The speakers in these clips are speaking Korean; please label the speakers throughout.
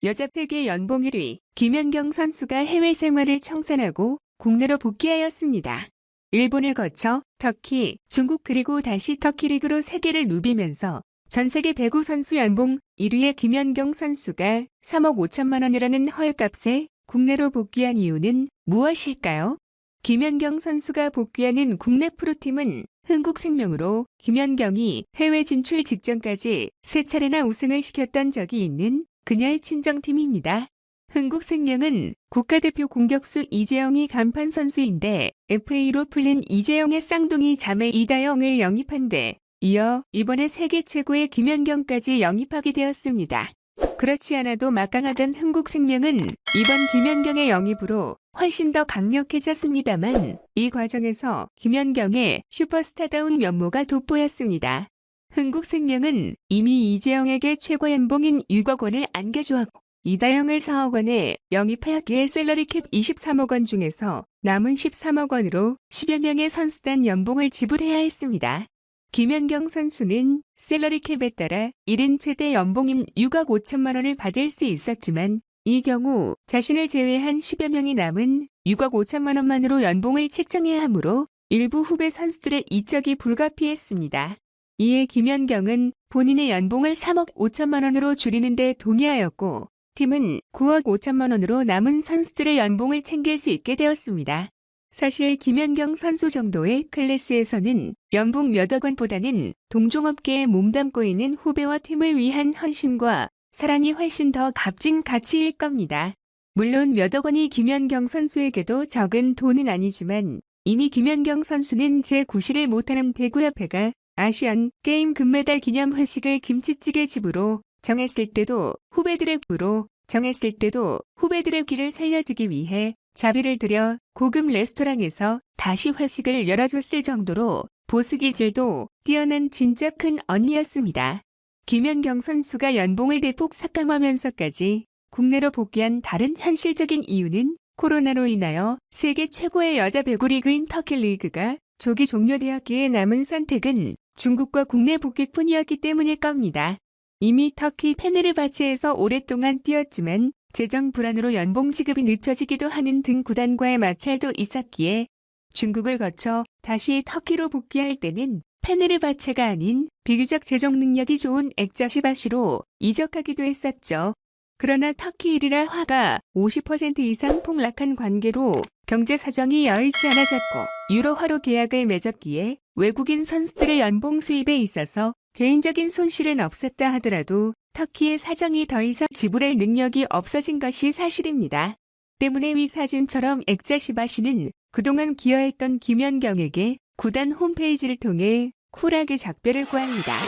Speaker 1: 여자 세계 연봉 1위 김연경 선수가 해외 생활을 청산하고 국내로 복귀하였습니다. 일본을 거쳐 터키, 중국 그리고 다시 터키 리그로 세계를 누비면서 전 세계 배구 선수 연봉 1위의 김연경 선수가 3억 5천만 원이라는 헐값에 국내로 복귀한 이유는 무엇일까요? 김연경 선수가 복귀하는 국내 프로팀은 흥국생명으로 김연경이 해외 진출 직전까지 3차례나 우승을 시켰던 적이 있는 그녀의 친정팀입니다. 흥국생명은 국가대표 공격수 이재영이 간판 선수인데 FA로 풀린 이재영의 쌍둥이 자매 이다영을 영입한 데 이어 이번에 세계 최고의 김연경까지 영입하게 되었습니다. 그렇지 않아도 막강하던 흥국생명은 이번 김연경의 영입으로 훨씬 더 강력해졌습니다만 이 과정에서 김연경의 슈퍼스타다운 면모가 돋보였습니다. 흥국생명은 이미 이재영에게 최고 연봉인 6억 원을 안겨주었고 이다영을 4억 원에 영입하였기에 셀러리캡 23억 원 중에서 남은 13억 원으로 10여 명의 선수단 연봉을 지불해야 했습니다. 김연경 선수는 셀러리캡에 따라 1인 최대 연봉인 6억 5천만 원을 받을 수 있었지만 이 경우 자신을 제외한 10여 명이 남은 6억 5천만 원만으로 연봉을 책정해야 하므로 일부 후배 선수들의 이적이 불가피했습니다. 이에 김연경은 본인의 연봉을 3억 5천만 원으로 줄이는 데 동의하였고 팀은 9억 5천만 원으로 남은 선수들의 연봉을 챙길 수 있게 되었습니다. 사실 김연경 선수 정도의 클래스에서는 연봉 몇억 원보다는 동종업계에 몸담고 있는 후배와 팀을 위한 헌신과 사랑이 훨씬 더 값진 가치일 겁니다. 물론 몇억 원이 김연경 선수에게도 적은 돈은 아니지만 이미 김연경 선수는 제9시를 못하는 배구협회가 아시안 게임 금메달 기념 회식을 김치찌개 집으로 정했을 때도 후배들의 귀를 살려주기 위해 자비를 들여 고급 레스토랑에서 다시 회식을 열어줬을 정도로 보스기질도 뛰어난 진짜 큰 언니였습니다. 김연경 선수가 연봉을 대폭 삭감하면서까지 국내로 복귀한 다른 현실적인 이유는 코로나로 인하여 세계 최고의 여자 배구 리그인 터키 리그가 조기 종료되었기에 남은 선택은 중국과 국내 복귀뿐이었기 때문일 겁니다. 이미 터키 페네르바체에서 오랫동안 뛰었지만 재정 불안으로 연봉 지급이 늦춰지기도 하는 등 구단과의 마찰도 있었기에 중국을 거쳐 다시 터키로 복귀할 때는 페네르바체가 아닌 비교적 재정 능력이 좋은 액자시바시로 이적하기도 했었죠. 그러나 터키 1위라 화가 50% 이상 폭락한 관계로 경제 사정이 여의치 않아졌고 유로화로 계약을 맺었기에 외국인 선수들의 연봉 수입에 있어서 개인적인 손실은 없었다 하더라도 터키의 사정이 더 이상 지불할 능력이 없어진 것이 사실입니다. 때문에 위 사진처럼 액자시바시는 그동안 기여했던 김연경에게 구단 홈페이지를 통해 쿨하게 작별을 구합니다.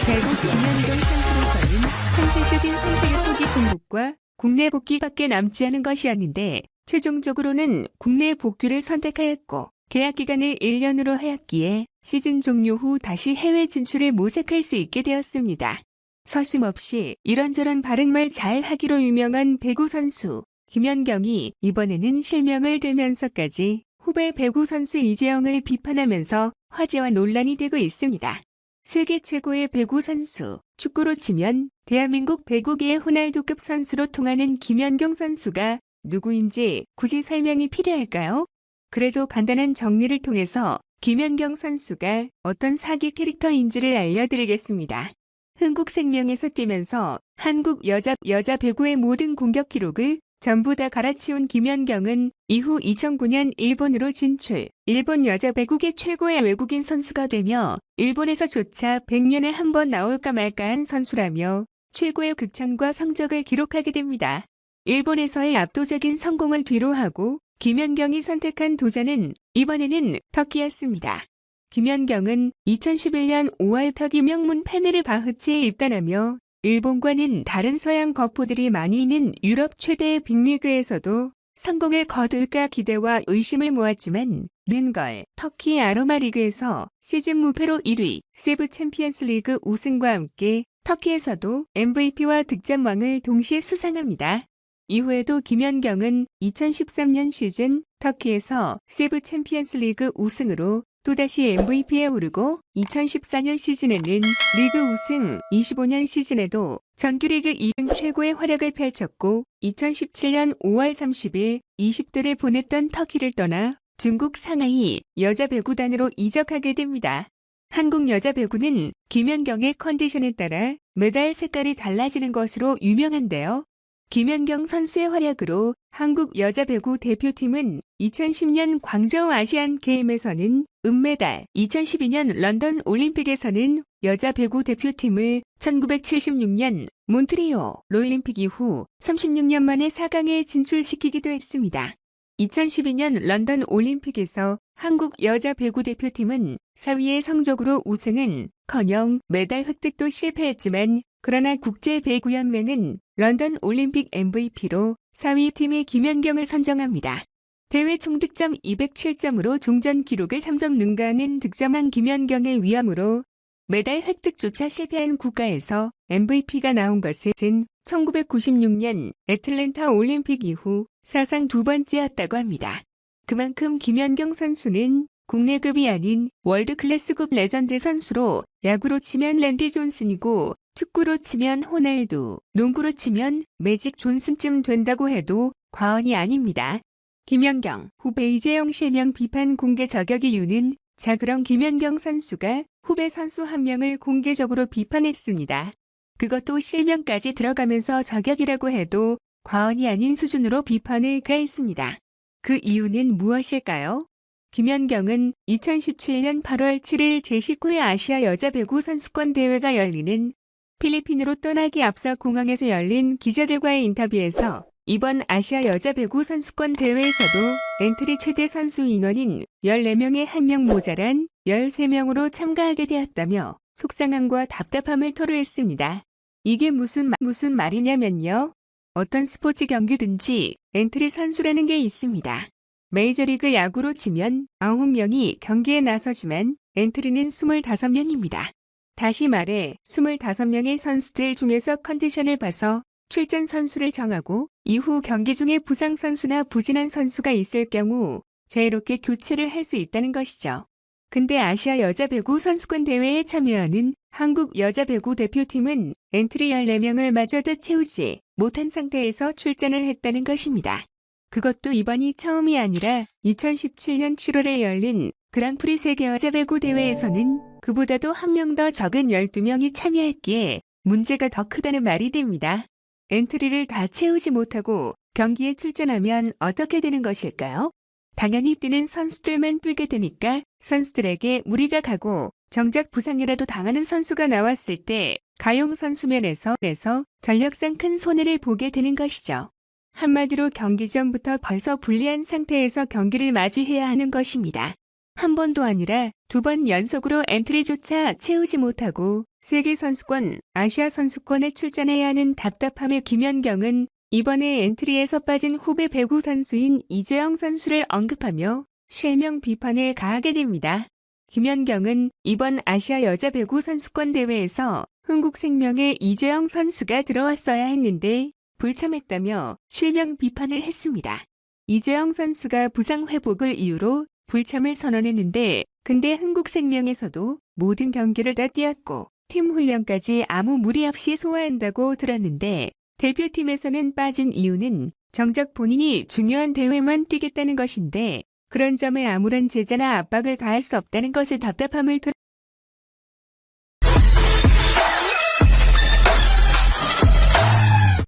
Speaker 1: 결국 김연경 선수로서는 현실적인 선택의 폭이 중국과 국내 복귀밖에 남지 않은 것이었는데 최종적으로는 국내 복귀를 선택하였고 계약 기간을 1년으로 하였기에 시즌 종료 후 다시 해외 진출을 모색할 수 있게 되었습니다. 서슴없이 이런저런 바른말 잘하기로 유명한 배구 선수 김연경이 이번에는 실명을 들면서까지 후배 배구 선수 이재영을 비판하면서 화제와 논란이 되고 있습니다. 세계 최고의 배구 선수, 축구로 치면 대한민국 배구계의 호날두급 선수로 통하는 김연경 선수가 누구인지 굳이 설명이 필요할까요? 그래도 간단한 정리를 통해서 김연경 선수가 어떤 사기 캐릭터인지를 알려드리겠습니다. 흥국생명에서 뛰면서 한국 여자 배구의 모든 공격 기록을 전부 다 갈아치운 김연경은 이후 2009년 일본으로 진출, 일본 여자 배구계 최고의 외국인 선수가 되며 일본에서조차 100년에 한 번 나올까 말까한 선수라며 최고의 극찬과 성적을 기록하게 됩니다. 일본에서의 압도적인 성공을 뒤로하고 김연경이 선택한 도전은 이번에는 터키였습니다. 김연경은 2011년 5월 터키 명문 페네르바흐체에 입단하며 일본과는 다른 서양 거포들이 많이 있는 유럽 최대의 빅리그에서도 성공을 거둘까 기대와 의심을 모았지만 른걸 터키 아로마 리그에서 시즌 무패로 1위, 세부 챔피언스 리그 우승과 함께 터키에서도 MVP와 득점왕을 동시에 수상합니다. 이후에도 김연경은 2013년 시즌 터키에서 세부 챔피언스 리그 우승으로 또다시 MVP에 오르고 2014년 시즌에는 리그 우승, 25년 시즌에도 정규리그 2등 최고의 활약을 펼쳤고 2017년 5월 30일 20대를 보냈던 터키를 떠나 중국 상하이 여자 배구단으로 이적하게 됩니다. 한국 여자 배구는 김연경의 컨디션에 따라 메달 색깔이 달라지는 것으로 유명한데요. 김연경 선수의 활약으로 한국 여자 배구 대표팀은 2010년 광저우 아시안 게임에서는 은메달, 2012년 런던 올림픽에서는 여자 배구 대표팀을 1976년 몬트리올 올림픽 이후 36년 만에 4강에 진출시키기도 했습니다. 2012년 런던 올림픽에서 한국 여자 배구 대표팀은 4위의 성적으로 우승은커녕 메달 획득도 실패했지만 그러나 국제배구연맹은 런던 올림픽 MVP로 4위 팀의 김연경을 선정합니다. 대회 총득점 207점으로 종전 기록을 3점 능가하는 득점한 김연경의 위함으로 메달 획득조차 실패한 국가에서 MVP가 나온 것은 1996년 애틀랜타 올림픽 이후 사상 두 번째였다고 합니다. 그만큼 김연경 선수는 국내급이 아닌 월드클래스급 레전드 선수로 야구로 치면 랜디 존슨이고 축구로 치면 호날두, 농구로 치면 매직 존슨쯤 된다고 해도 과언이 아닙니다. 김연경 후배 이재영 실명 비판 공개 저격 이유는 그런 김연경 선수가 후배 선수 한 명을 공개적으로 비판했습니다. 그것도 실명까지 들어가면서 저격이라고 해도 과언이 아닌 수준으로 비판을 가했습니다. 그 이유는 무엇일까요? 김연경은 2017년 8월 7일 제19회 아시아 여자 배구 선수권 대회가 열리는 필리핀으로 떠나기 앞서 공항에서 열린 기자들과의 인터뷰에서 이번 아시아 여자 배구 선수권 대회에서도 엔트리 최대 선수 인원인 14명에 1명 모자란 13명으로 참가하게 되었다며 속상함과 답답함을 토로했습니다. 이게 무슨 말이냐면요. 어떤 스포츠 경기든지 엔트리 선수라는 게 있습니다. 메이저리그 야구로 치면 9명이 경기에 나서지만 엔트리는 25명입니다. 다시 말해 25명의 선수들 중에서 컨디션을 봐서 출전 선수를 정하고 이후 경기 중에 부상 선수나 부진한 선수가 있을 경우 자유롭게 교체를 할 수 있다는 것이죠. 근데 아시아 여자 배구 선수권 대회에 참여하는 한국 여자 배구 대표팀은 엔트리 14명을 마저도 채우지 못한 상태에서 출전을 했다는 것입니다. 그것도 이번이 처음이 아니라 2017년 7월에 열린 그랑프리 세계 여자 배구 대회에서는 그보다도 한 명 더 적은 12명이 참여했기에 문제가 더 크다는 말이 됩니다. 엔트리를 다 채우지 못하고 경기에 출전하면 어떻게 되는 것일까요? 당연히 뛰는 선수들만 뛰게 되니까 선수들에게 무리가 가고 정작 부상이라도 당하는 선수가 나왔을 때 가용 선수 면에서 전력상 큰 손해를 보게 되는 것이죠. 한마디로 경기 전부터 벌써 불리한 상태에서 경기를 맞이해야 하는 것입니다. 한 번도 아니라 2번 연속으로 엔트리조차 채우지 못하고 세계선수권, 아시아선수권에 출전해야 하는 답답함의 김연경은 이번에 엔트리에서 빠진 후배 배구 선수인 이재영 선수를 언급하며 실명 비판을 가하게 됩니다. 김연경은 이번 아시아 여자 배구 선수권 대회에서 흥국생명의 이재영 선수가 들어왔어야 했는데 불참했다며 실명 비판을 했습니다. 이재영 선수가 부상 회복을 이유로 불참을 선언했는데 근데 흥국생명에서도 모든 경기를 다 뛰었고 팀 훈련까지 아무 무리 없이 소화한다고 들었는데 대표팀에서는 빠진 이유는 정작 본인이 중요한 대회만 뛰겠다는 것인데 그런 점에 아무런 제재나 압박을 가할 수 없다는 것을 답답함을